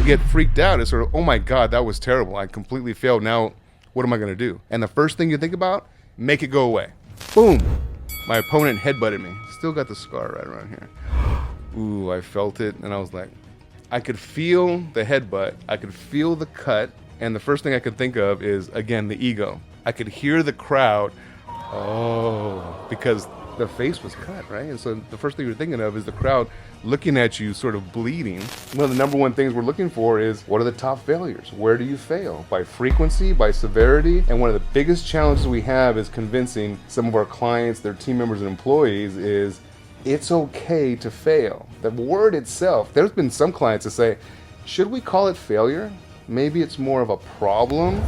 get freaked out. It's sort of, oh my God, that was terrible. I completely failed. Now, what am I going to do? And the first thing you think about, make it go away. Boom. My opponent headbutted me. Still got the scar right around here. Ooh, I felt it. And I was like, I could feel the headbutt. I could feel the cut. And the first thing I could think of is, again, the ego. I could hear the crowd. Oh, because the face was cut, right? And so the first thing you're thinking of is the crowd looking at you sort of bleeding. One of the number one things we're looking for is, what are the top failures? Where do you fail? By frequency, by severity? And one of the biggest challenges we have is convincing some of our clients, their team members and employees is, it's okay to fail. The word itself, there's been some clients that say, should we call it failure? Maybe it's more of a problem.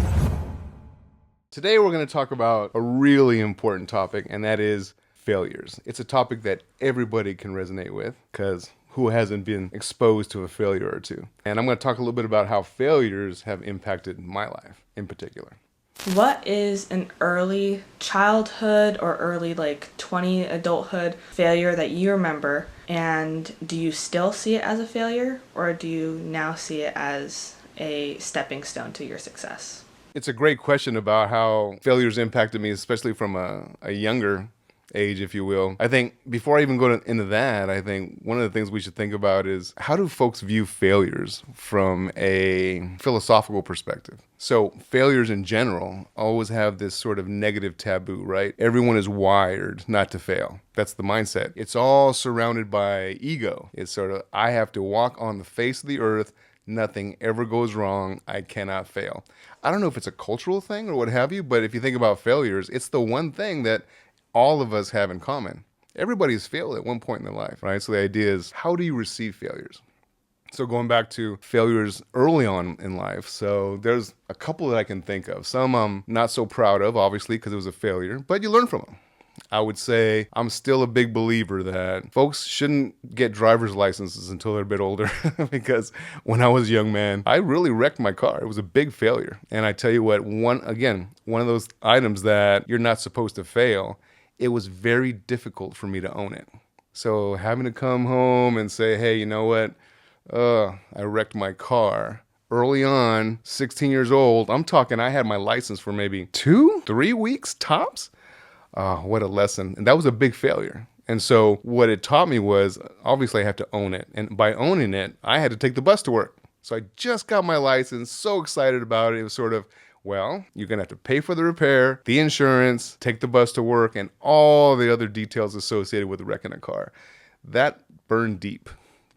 Today we're going to talk about a really important topic, and that is failures. It's a topic that everybody can resonate with, because who hasn't been exposed to a failure or two? And I'm going to talk a little bit about how failures have impacted my life in particular. What is an early childhood or early 20 adulthood failure that you remember? And do you still see it as a failure, or do you now see it as a stepping stone to your success? It's a great question about how failures impacted me, especially from a younger age, if you will. I think before I even go into that, I think one of the things we should think about is, how do folks view failures from a philosophical perspective? So failures in general always have this sort of negative taboo, right? Everyone is wired not to fail. That's the mindset. It's all surrounded by ego. It's sort of, I have to walk on the face of the earth. Nothing ever goes wrong. I cannot fail. I don't know if it's a cultural thing or what have you, but if you think about failures, it's the one thing that all of us have in common. Everybody's failed at one point in their life, right? So the idea is, how do you receive failures? So going back to failures early on in life, so there's a couple that I can think of. Some I'm not so proud of, obviously, because it was a failure, but you learn from them. I would say I'm still a big believer that folks shouldn't get driver's licenses until they're a bit older because when I was a young man, I really wrecked my car. It was a big failure. And I tell you what, one of those items that you're not supposed to fail, it was very difficult for me to own it. So having to come home and say, hey, you know what? I wrecked my car. Early on, 16 years old, I'm talking I had my license for maybe 2-3 weeks tops. What a lesson. And that was a big failure. And so what it taught me was, obviously I have to own it. And by owning it, I had to take the bus to work. So I just got my license, so excited about it. It was sort of, well, you're going to have to pay for the repair, the insurance, take the bus to work, and all the other details associated with wrecking a car. That burned deep.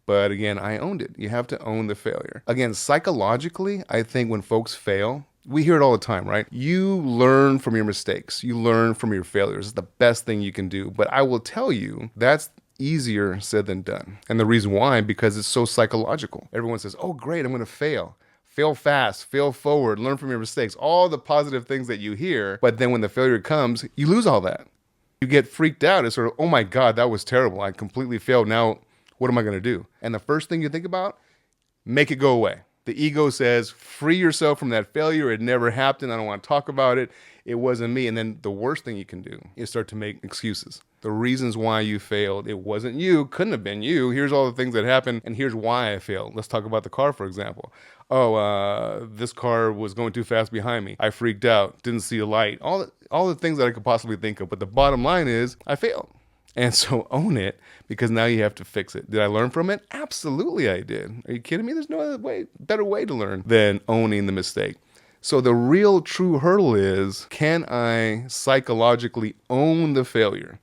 But again, I owned it. You have to own the failure. Again, psychologically, I think when folks fail, we hear it all the time, right? You learn from your mistakes. You learn from your failures. It's the best thing you can do. But I will tell you, that's easier said than done. And the reason why, because it's so psychological. Everyone says, oh, great, I'm going to fail. Fail fast, fail forward, learn from your mistakes, all the positive things that you hear. But then when the failure comes, you lose all that. You get freaked out. It's sort of, oh my God, that was terrible. I completely failed. Now, what am I going to do? And the first thing you think about, make it go away. The ego says, free yourself from that failure. It never happened. I don't want to talk about it. It wasn't me. And then the worst thing you can do is start to make excuses. The reasons why you failed. It wasn't you. Couldn't have been you. Here's all the things that happened. And here's why I failed. Let's talk about the car, for example. This car was going too fast behind me. I freaked out. Didn't see a light. All the things that I could possibly think of. But the bottom line is, I failed. And so own it, because now you have to fix it. Did I learn from it? Absolutely I did. Are you kidding me? There's no other way, better way to learn than owning the mistake. So the real true hurdle is, can I psychologically own the failure?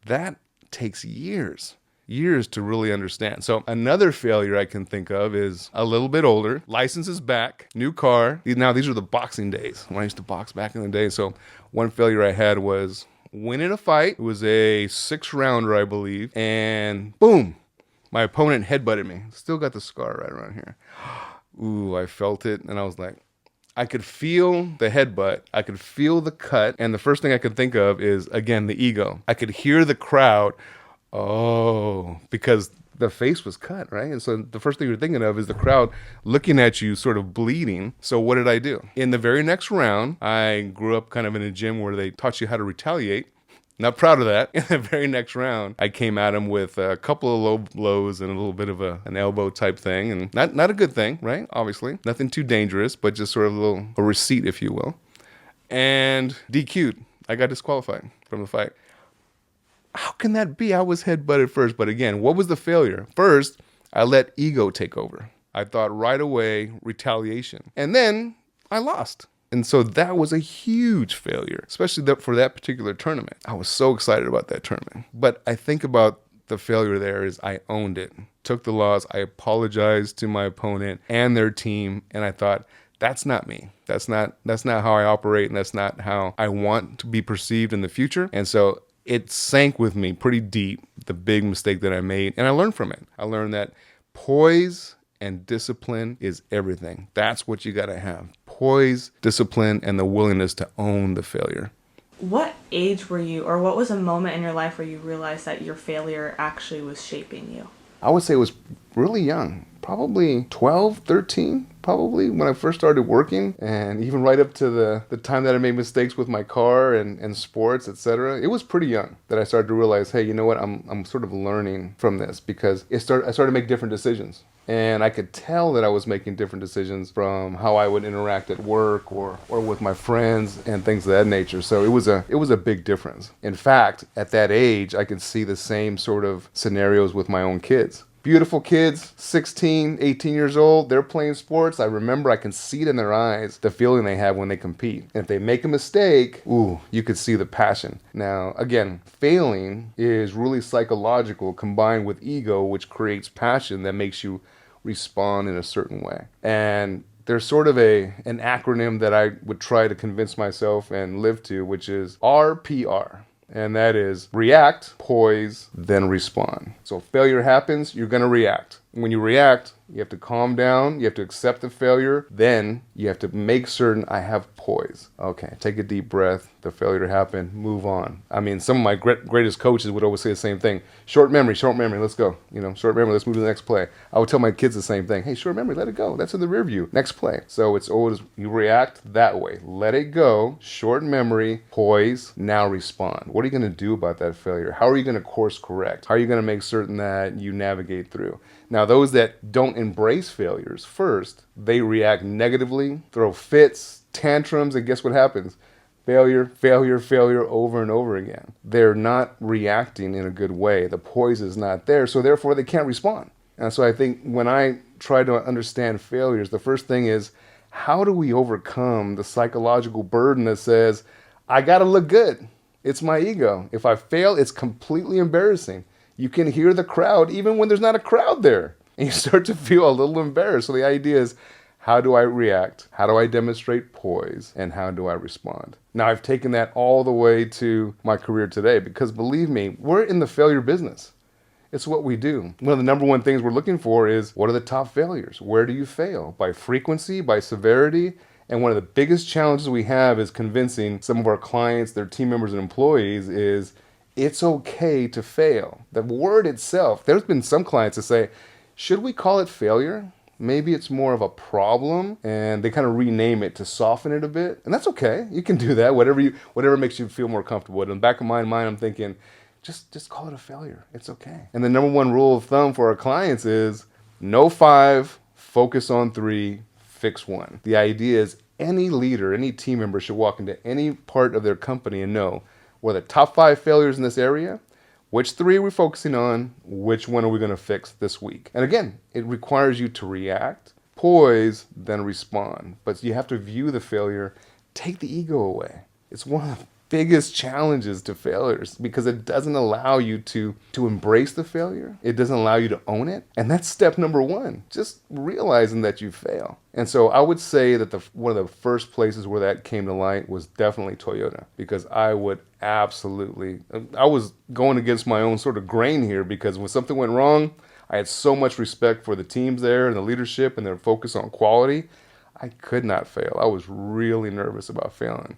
That takes years to really understand. So another failure I can think of is a little bit older, license is back, new car. Now these are the boxing days, when I used to box back in the day. So one failure I had was winning a fight. It was a 6-rounder, I believe. And boom, my opponent headbutted me. Still got the scar right around here. Ooh, I felt it. And I was like, I could feel the headbutt. I could feel the cut. And the first thing I could think of is, again, the ego. I could hear the crowd. Oh, because the face was cut, right? And so the first thing you're thinking of is the crowd looking at you sort of bleeding. So what did I do? In the very next round, I grew up kind of in a gym where they taught you how to retaliate. Not proud of that. In the very next round, I came at him with a couple of low blows and a little bit of an elbow type thing. And not a good thing, right? Obviously. Nothing too dangerous, but just sort of a receipt, if you will. And DQ'd. I got disqualified from the fight. How can that be? I was head-butted first. But again, what was the failure? First, I let ego take over. I thought right away, retaliation. And then I lost. And so that was a huge failure, especially for that particular tournament. I was so excited about that tournament. But I think about the failure there is I owned it, took the loss. I apologized to my opponent and their team. And I thought, that's not me. That's not how I operate. And that's not how I want to be perceived in the future. And so it sank with me pretty deep, the big mistake that I made. And I learned from it. I learned that poise and discipline is everything. That's what you got to have. Poise, discipline, and the willingness to own the failure. What age were you, or what was a moment in your life where you realized that your failure actually was shaping you? I would say it was really young, probably 12, 13, probably when I first started working, and even right up to the time that I made mistakes with my car and sports, etc. It was pretty young that I started to realize, hey, you know what, I'm sort of learning from this, because I started to make different decisions. And I could tell that I was making different decisions from how I would interact at work or with my friends and things of that nature. So it was a big difference. In fact, at that age, I could see the same sort of scenarios with my own kids. Beautiful kids, 16, 18 years old, they're playing sports. I remember I can see it in their eyes, the feeling they have when they compete. And if they make a mistake, ooh, you could see the passion. Now, again, failing is really psychological combined with ego, which creates passion that makes you respond in a certain way. And there's sort of an acronym that I would try to convince myself and live to, which is RPR. And that is react, poise, then respond. So if failure happens, you're going to react. When you react, you have to calm down, you have to accept the failure, then you have to make certain I have poise. Okay, take a deep breath, the failure happened, move on. I mean, some of my greatest coaches would always say the same thing. Short memory, let's go. Short memory, let's move to the next play. I would tell my kids the same thing. Hey, short memory, let it go. That's in the rear view. Next play. So it's always, you react that way. Let it go, short memory, poise, now respond. What are you going to do about that failure? How are you going to course correct? How are you going to make certain that you navigate through? Now, those that don't embrace failures, first, they react negatively, throw fits, tantrums, and guess what happens? Failure, failure, failure over and over again. They're not reacting in a good way. The poise is not there, so therefore they can't respond. And so I think when I try to understand failures, the first thing is, how do we overcome the psychological burden that says, I gotta look good? It's my ego. If I fail, it's completely embarrassing. You can hear the crowd even when there's not a crowd there. And you start to feel a little embarrassed. So the idea is, how do I react? How do I demonstrate poise? And how do I respond? Now, I've taken that all the way to my career today, because believe me, we're in the failure business. It's what we do. One of the number one things we're looking for is, what are the top failures? Where do you fail? By frequency, by severity? And one of the biggest challenges we have is convincing some of our clients, their team members and employees is, it's okay to fail. The word itself, there's been some clients that say, should we call it failure? Maybe it's more of a problem, and they kind of rename it to soften it a bit. And that's okay. You can do that, whatever makes you feel more comfortable. In the back of my mind, I'm thinking, just call it a failure. It's okay. And the number one rule of thumb for our clients is no 5, focus on 3, fix 1. The idea is any leader, any team member should walk into any part of their company and know, what are the top 5 failures in this area? Which 3 are we focusing on? Which one are we going to fix this week? And again, it requires you to react, poise, then respond. But you have to view the failure, take the ego away. It's one of the biggest challenges to failures, because it doesn't allow you to embrace the failure. It doesn't allow you to own it. And that's step number 1, just realizing that you fail. And so I would say that one of the first places where that came to light was definitely Toyota, because I was going against my own sort of grain here, because when something went wrong, I had so much respect for the teams there and the leadership and their focus on quality. I could not fail. I was really nervous about failing.